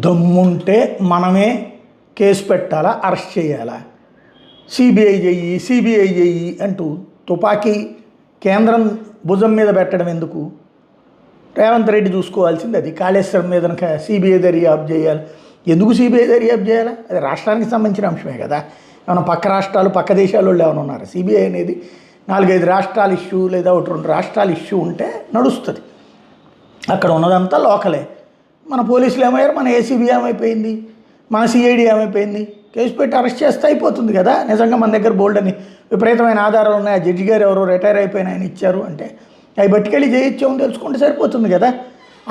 దమ్ముంటే మనమే కేసు పెట్టాలా, అరెస్ట్ చేయాలా, సిబిఐ చెయ్యి అంటూ తుపాకీ కేంద్రం భుజం మీద పెట్టడం ఎందుకు? రేవంత్ రెడ్డి చూసుకోవాల్సింది అది. కాళేశ్వరం మీద సిబిఐ దర్యాప్తు చేయాలి. ఎందుకు సిబిఐ దర్యాప్తు చేయాలి? అది రాష్ట్రానికి సంబంధించిన అంశమే కదా. ఏమైనా పక్క రాష్ట్రాలు పక్క దేశాల వాళ్ళు ఏమైనా ఉన్నారు? సిబిఐ అనేది 4-5 రాష్ట్రాల ఇష్యూ లేదా 1-2 రాష్ట్రాల ఇష్యూ ఉంటే నడుస్తుంది. అక్కడ ఉన్నదంతా లోకలే. మన పోలీసులు ఏమయ్యారు, మన ఏసీబీ ఏమైపోయింది, మన సిఐడి ఏమైపోయింది, కేసు పెట్టి అరెస్ట్ చేస్తే అయిపోతుంది కదా. నిజంగా మన దగ్గర బోల్డ్ అని విపరీతమైన ఆధారాలు ఉన్నాయి, ఆ జడ్జి గారు ఎవరో రిటైర్ అయిపోయిన ఆయన ఇచ్చారు అంటే అవి బట్టుకెళ్ళి చేయొచ్చామని తెలుసుకుంటే సరిపోతుంది కదా.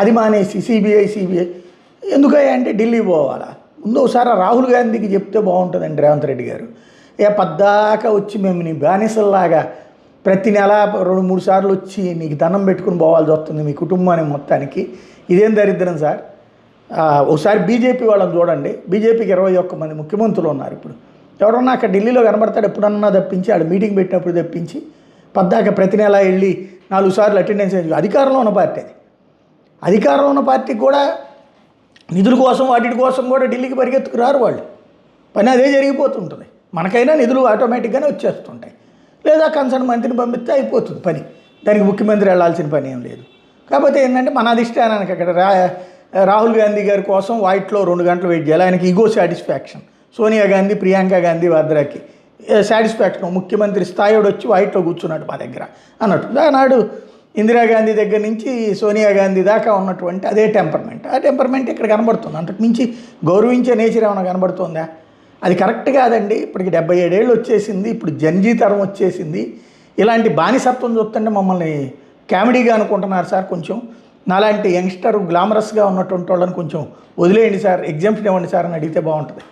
అది మానేసి సిబిఐ ఎందుకయ్యా అంటే ఢిల్లీ పోవాలా? ముందు ఒకసారి రాహుల్ గాంధీకి చెప్తే బాగుంటుందండి రేవంత్ రెడ్డి గారు. పద్దాకా వచ్చి మేము నీ బానిసల్లాగా ప్రతి నెల 2-3 సార్లు వచ్చి నీకు దండం పెట్టుకుని పోవాల్సి వస్తుంది మీ కుటుంబానికి మొత్తానికి. ఇదేం దరిద్రం సార్. ఒకసారి బీజేపీ వాళ్ళని చూడండి. బీజేపీకి 21 మంది ముఖ్యమంత్రులు ఉన్నారు. ఇప్పుడు ఎవరన్నా అక్కడ ఢిల్లీలో కనబడతాడు ఎప్పుడన్నా తప్పించి, ఆడ మీటింగ్ పెట్టినప్పుడు తప్పించి పద్దాక ప్రతి నెల వెళ్ళి 4 సార్లు అటెండెన్స్ అధికారంలో ఉన్న పార్టీ అది. అధికారంలో ఉన్న పార్టీకి కూడా నిధుల కోసం వాటి కోసం కూడా ఢిల్లీకి పరిగెత్తుకు రారు వాళ్ళు. పని అదే జరిగిపోతుంటుంది. మనకైనా నిధులు ఆటోమేటిక్గానే వచ్చేస్తుంటాయి. లేదా కన్సర్న్ మంత్రిని పంపిస్తే అయిపోతుంది పని. దానికి ముఖ్యమంత్రి వెళ్ళాల్సిన పని ఏం లేదు. కాకపోతే ఏంటంటే మన అధిష్టానానికి అక్కడ రాహుల్ గాంధీ గారి కోసం వైట్లో 2 గంటలు వెయిట్ చేయాలి. ఆయనకి ఈగో సాటిస్ఫాక్షన్. సోనియా గాంధీ, ప్రియాంక గాంధీ వాద్రాకి సాటిస్ఫాక్షన్. ముఖ్యమంత్రి స్థాయిడు వచ్చి వైట్లో కూర్చున్నాడు మా దగ్గర అన్నట్టు. ఆనాడు ఇందిరాగాంధీ దగ్గర నుంచి సోనియా గాంధీ దాకా ఉన్నటువంటి అదే టెంపర్మెంట్. ఆ టెంపర్మెంట్ ఇక్కడ కనబడుతుంది. అంతకు మించి గౌరవించే నేచర్ ఏమైనా కనబడుతుందా? అది కరెక్ట్ కాదండి. ఇప్పటికి 77 ఏళ్ళు వచ్చేసింది. ఇప్పుడు జన్జీ తరం వచ్చేసింది. ఇలాంటి బానిసత్వం చూస్తుంటే మమ్మల్ని కామెడీగా అనుకుంటున్నారు సార్. కొంచెం నాలాంటి యంగ్స్టర్ గ్లామరస్గా ఉన్నటువంటి వాళ్ళని కొంచెం వదిలేయండి సార్, ఎగ్జామ్షన్ ఇవ్వండి సార్ అని అడిగితే బాగుంటుంది.